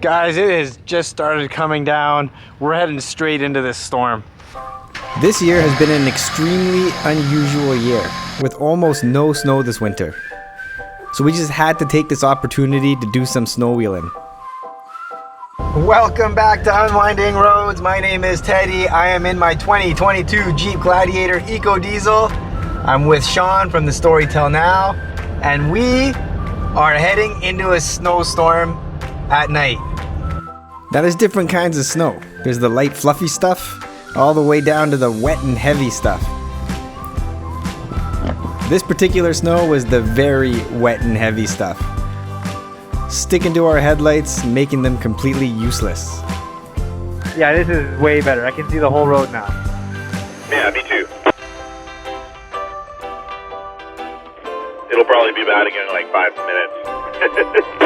Guys, it has just started coming down. We're heading straight into this storm. This year has been an extremely unusual year, with almost no snow this winter. So we just had to take this opportunity to do some snow wheeling. Welcome back to Unwinding Roads. My name is Teddy. I am in my 2022 Jeep Gladiator Ecodiesel. I'm with Sean from the Story Tell Now, and we are heading into a snowstorm at night. Now there's different kinds of snow. There's the light fluffy stuff, all the way down to the wet and heavy stuff. This particular snow was the very wet and heavy stuff, sticking to our headlights, making them completely useless. Yeah, this is way better. I can see the whole road now. Yeah, me too. It'll probably be bad again in like 5 minutes.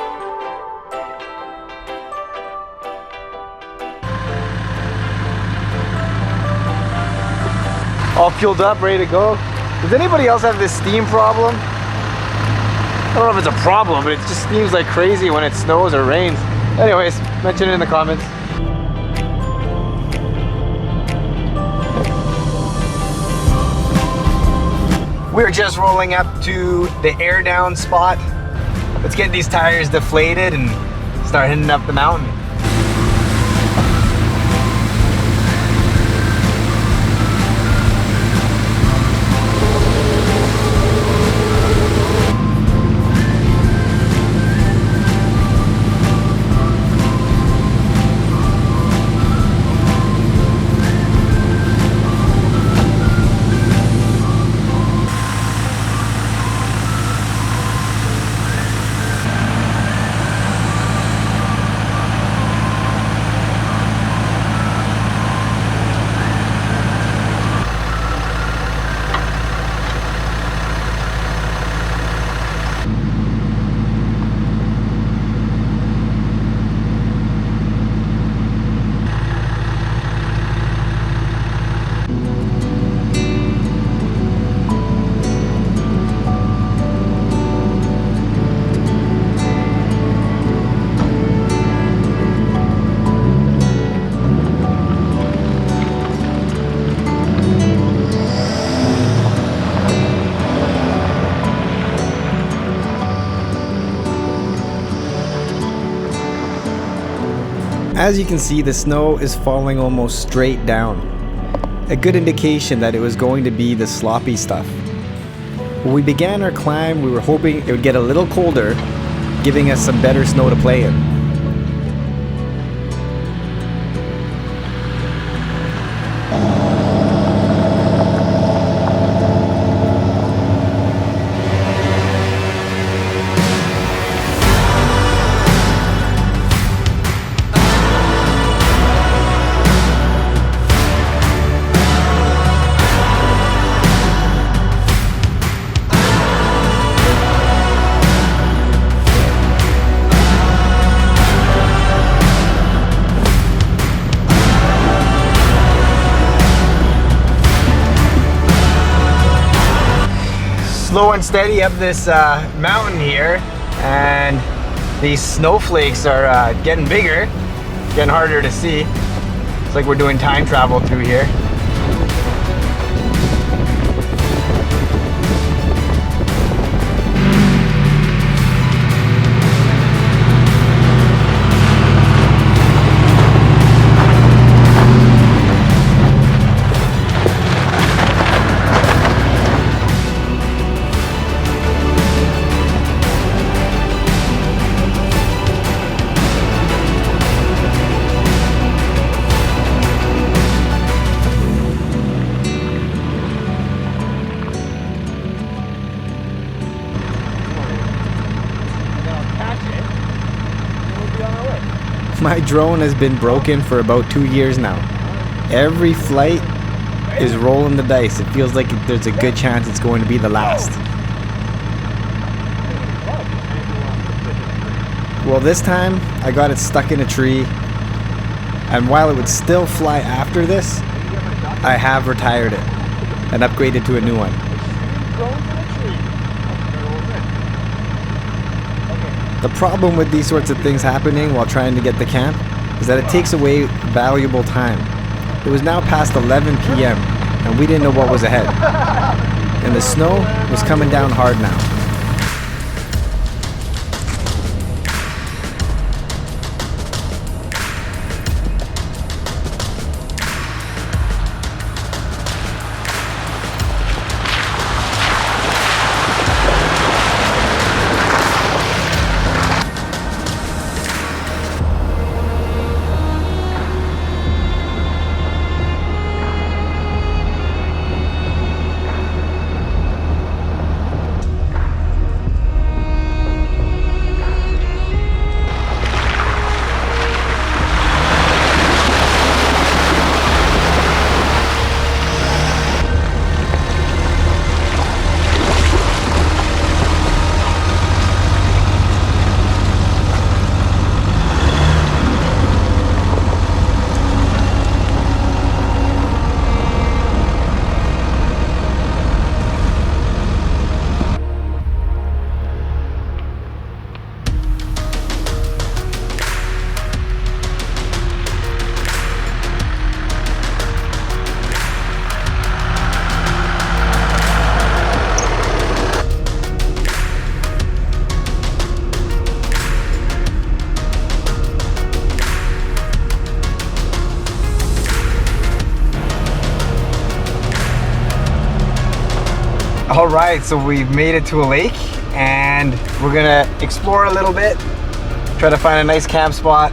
All fueled up, ready to go. Does anybody else have this steam problem? I don't know if it's a problem, but it just steams like crazy when it snows or rains. Anyways, mention it in the comments. We're just rolling up to the air down spot. Let's get these tires deflated and start heading up the mountain. As you can see, the snow is falling almost straight down. A good indication that it was going to be the sloppy stuff. When we began our climb, we were hoping it would get a little colder, giving us some better snow to play in. Slow and steady up this mountain here, and these snowflakes are getting bigger, getting harder to see. It's like we're doing time travel through here. My drone has been broken for about 2 years now. Every flight is rolling the dice. It feels like there's a good chance it's going to be the last. Well, this time I got it stuck in a tree, and while it would still fly after this, I have retired it and upgraded to a new one. The problem with these sorts of things happening while trying to get to camp is that it takes away valuable time. It was now past 11 p.m. and we didn't know what was ahead. And the snow was coming down hard now. All right, so we've made it to a lake and we're gonna explore a little bit, try to find a nice camp spot.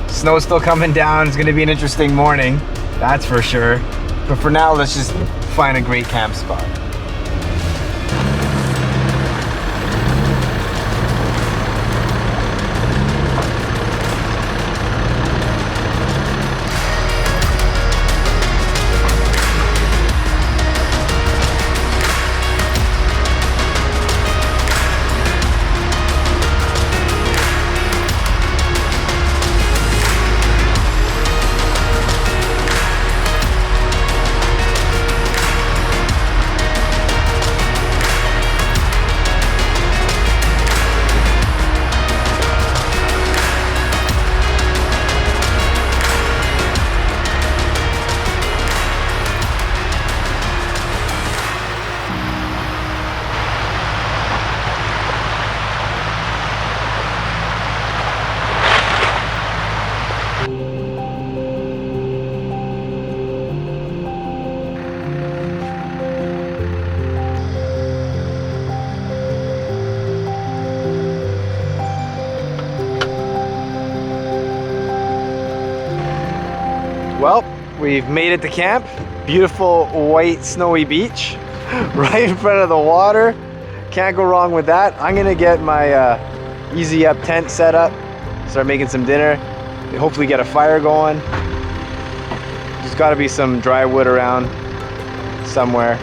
Snow's still coming down. It's gonna be an interesting morning, that's for sure. But for now, let's just find a great camp spot. Well, we've made it to camp. Beautiful white snowy beach right in front of the water. Can't go wrong with that. I'm gonna get my Easy Up tent set up, start making some dinner, hopefully get a fire going. There's gotta be some dry wood around somewhere.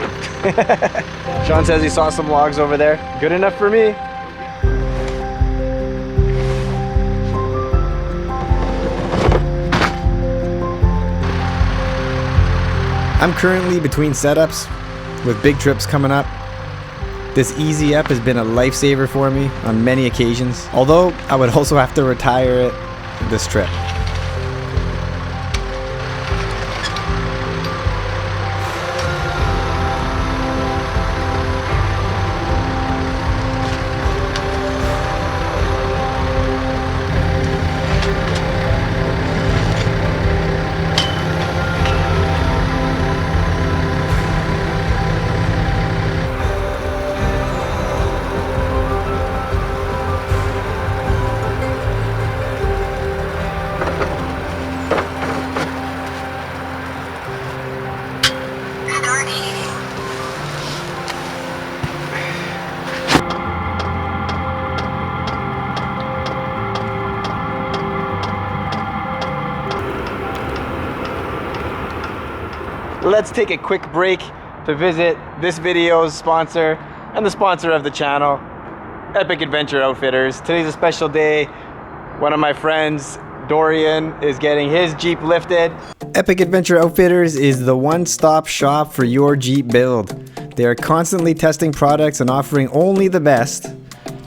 Sean says he saw some logs over there. Good enough for me. I'm currently between setups with big trips coming up. This Easy Up has been a lifesaver for me on many occasions, although I would also have to retire it this trip. Let's take a quick break to visit this video's sponsor and the sponsor of the channel, Epic Adventure Outfitters. Today's a special day. One of my friends, Dorian, is getting his Jeep lifted. Epic Adventure Outfitters is the one-stop shop for your Jeep build. They are constantly testing products and offering only the best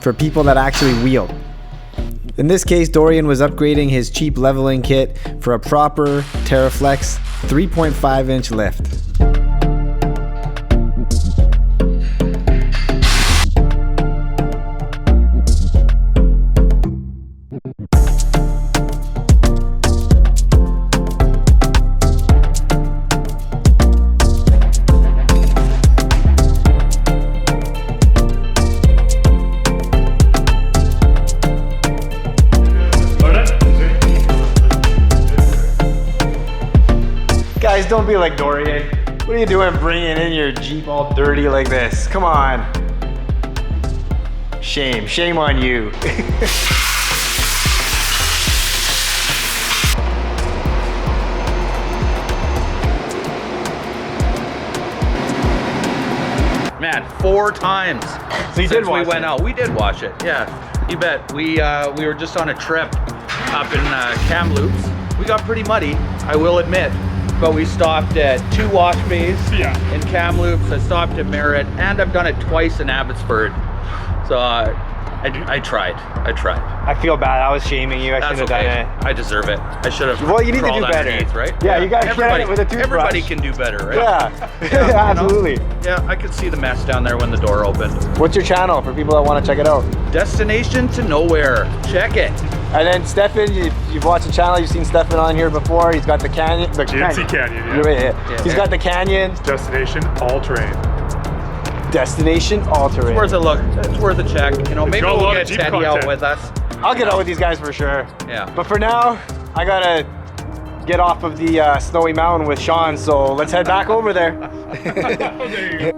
for people that actually wheel. In this case, Dorian was upgrading his cheap leveling kit for a proper TerraFlex 3.5-inch lift. Guys, don't be like Dorian. What are you doing bringing in your Jeep all dirty like this? Come on. Shame. Shame on you. Man, 4 times So you since did we watch went it? out. We did watch it, yeah. You bet. We were just on a trip up in Kamloops. We got pretty muddy, I will admit, but we stopped at 2 wash bays in Kamloops. I stopped at Merritt, and I've done it twice in Abbotsford. So I tried. I feel bad. I was shaming you. I That's shouldn't have okay. done it. I deserve it. I should have. Well, you need to do crawled better. underneath, right? Yeah, you gotta everybody, shred it with a toothbrush. Everybody can do better, right? Yeah, you know? absolutely. Yeah, I could see the mess down there when the door opened. What's your channel for people that want to check it out? Destination to nowhere. Check it. And then Stefan, you've watched the channel, you've seen Stefan on here before. He's got the canyon. The GNC Canyon, yeah. You're right, yeah. He's got the canyon. Destination all terrain. Destination all terrain. It's worth a look. It's worth a check. You know, maybe got a we'll lot get of Jeep Teddy out content. with us. I'll get out with these guys for sure. Yeah. But for now, I gotta get off of the snowy mountain with Sean, so let's head back over there. There you go.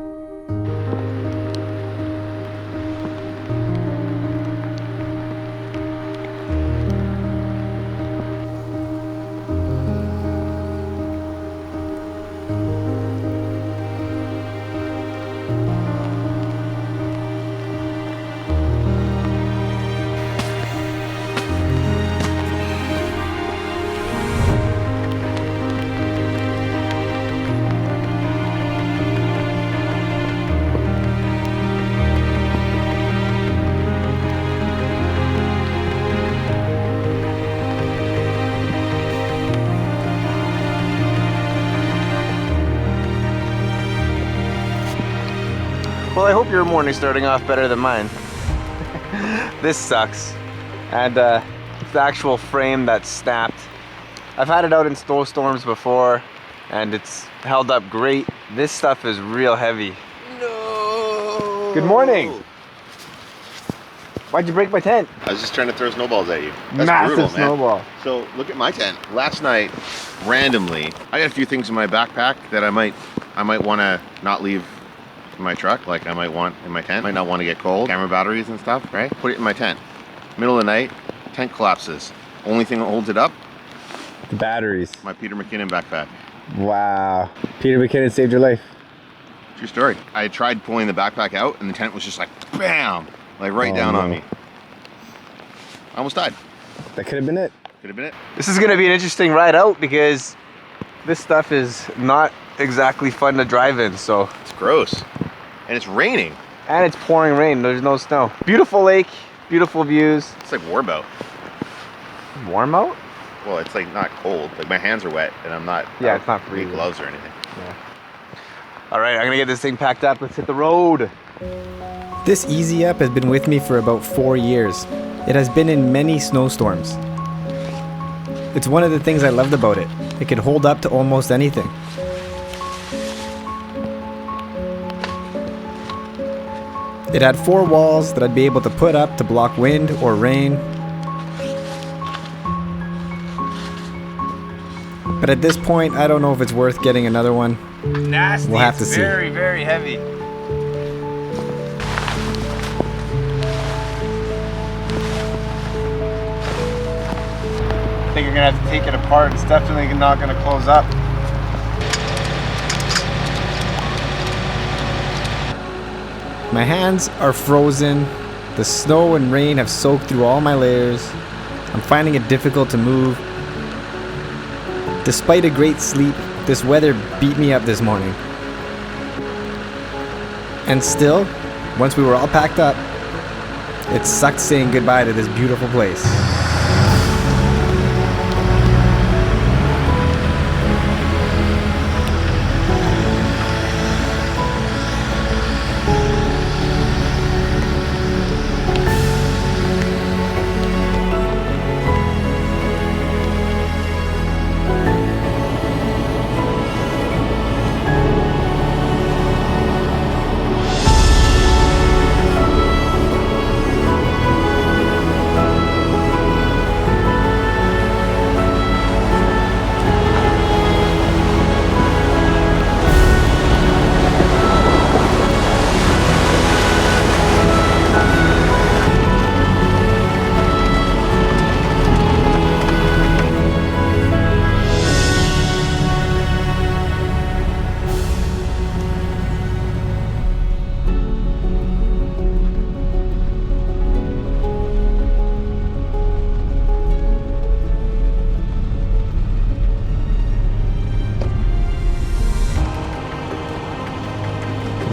Well, I hope your morning's starting off better than mine. This sucks. And it's the actual frame that snapped. I've had it out in snowstorms before and it's held up great. This stuff is real heavy. No. Good morning. Why'd you break my tent? I was just trying to throw snowballs at you. That's Massive brutal, man. snowball. So look at my tent. Last night, randomly, I got a few things in my backpack that I might want to not leave in my truck, like I might want in my tent. Might not want to get cold. Camera batteries and stuff, right? Put it in my tent. Middle of the night, tent collapses. Only thing that holds it up, The batteries. my Peter McKinnon backpack. Wow. Peter McKinnon saved your life. True story. I tried pulling the backpack out and the tent was just like, bam, like right down on no. me. I almost died. That could have been it. Could have been it. This is gonna be an interesting ride out because this stuff is not exactly fun to drive in, so. It's gross. And it's raining. And it's pouring rain, there's no snow. Beautiful lake, beautiful views. It's like warbout. Warm out? Well, it's like not cold. Like my hands are wet and I'm not. Yeah, I it's not don't need freezing. gloves or anything. All right, I'm gonna get this thing packed up. Let's hit the road. This Easy Up has been with me for about 4 years. It has been in many snowstorms. It's one of the things I loved about it. It could hold up to almost anything. It had 4 walls that I'd be able to put up to block wind or rain. But at this point, I don't know if it's worth getting another one. Nasty. We'll have to see. Very, very heavy. I think you're gonna have to take it apart. It's definitely not gonna close up. My hands are frozen. The snow and rain have soaked through all my layers. I'm finding it difficult to move. Despite a great sleep, this weather beat me up this morning. And still, once we were all packed up, It sucked saying goodbye to this beautiful place.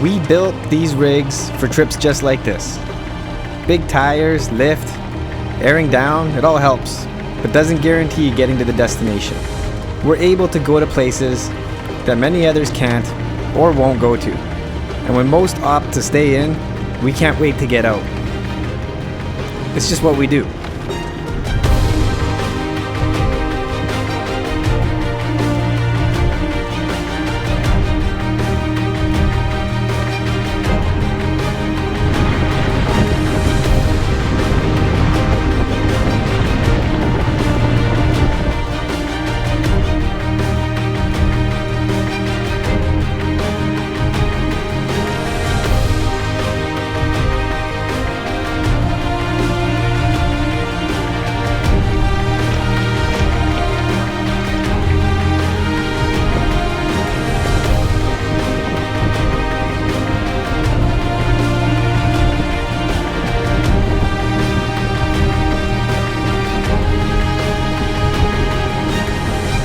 We built these rigs for trips just like this. Big tires, lift, airing down, it all helps, but doesn't guarantee getting to the destination. We're able to go to places that many others can't or won't go to. And when most opt to stay in, we can't wait to get out. It's just what we do.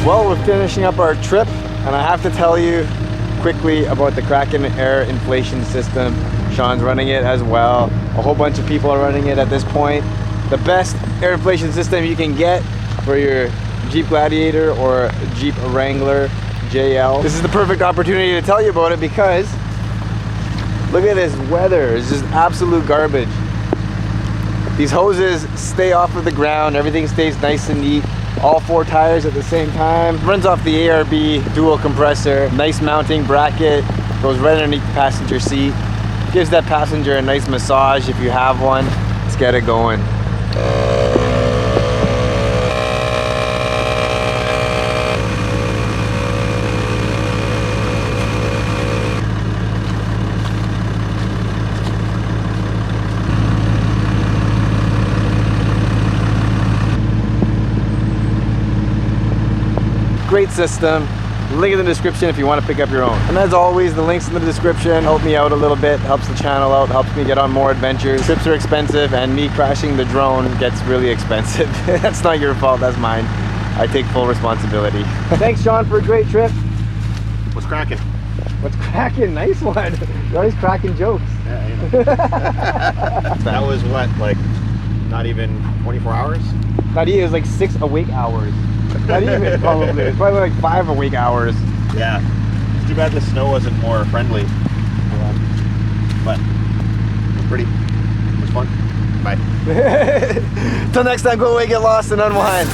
Well, we're finishing up our trip, and I have to tell you quickly about the Kraken air inflation system. Sean's running it as well. A whole bunch of people are running it at this point. The best air inflation system you can get for your Jeep Gladiator or Jeep Wrangler JL. This is the perfect opportunity to tell you about it because look at this weather. It's just absolute garbage. These hoses stay off of the ground. Everything stays nice and neat. All 4 tires at the same time. Runs off the ARB dual compressor. Nice mounting bracket. Goes right underneath the passenger seat. Gives that passenger a nice massage if you have one. Let's get it going. Great system. Link in the description if you want to pick up your own. And as always, the links in the description help me out a little bit, helps the channel out, helps me get on more adventures. Trips are expensive, and me crashing the drone gets really expensive. That's not your fault, that's mine. I take full responsibility. Thanks, Sean, for a great trip. What's cracking? What's cracking? Nice one. You're always cracking jokes. Yeah, you know. That was what, like, not even 24 hours? Not even, it was like 6 awake hours. Not even, probably. It's probably like 5 awake hours. Yeah. It's too bad the snow wasn't more friendly. But it was pretty. It was fun. Bye. Till next time, go away, get lost, and unwind.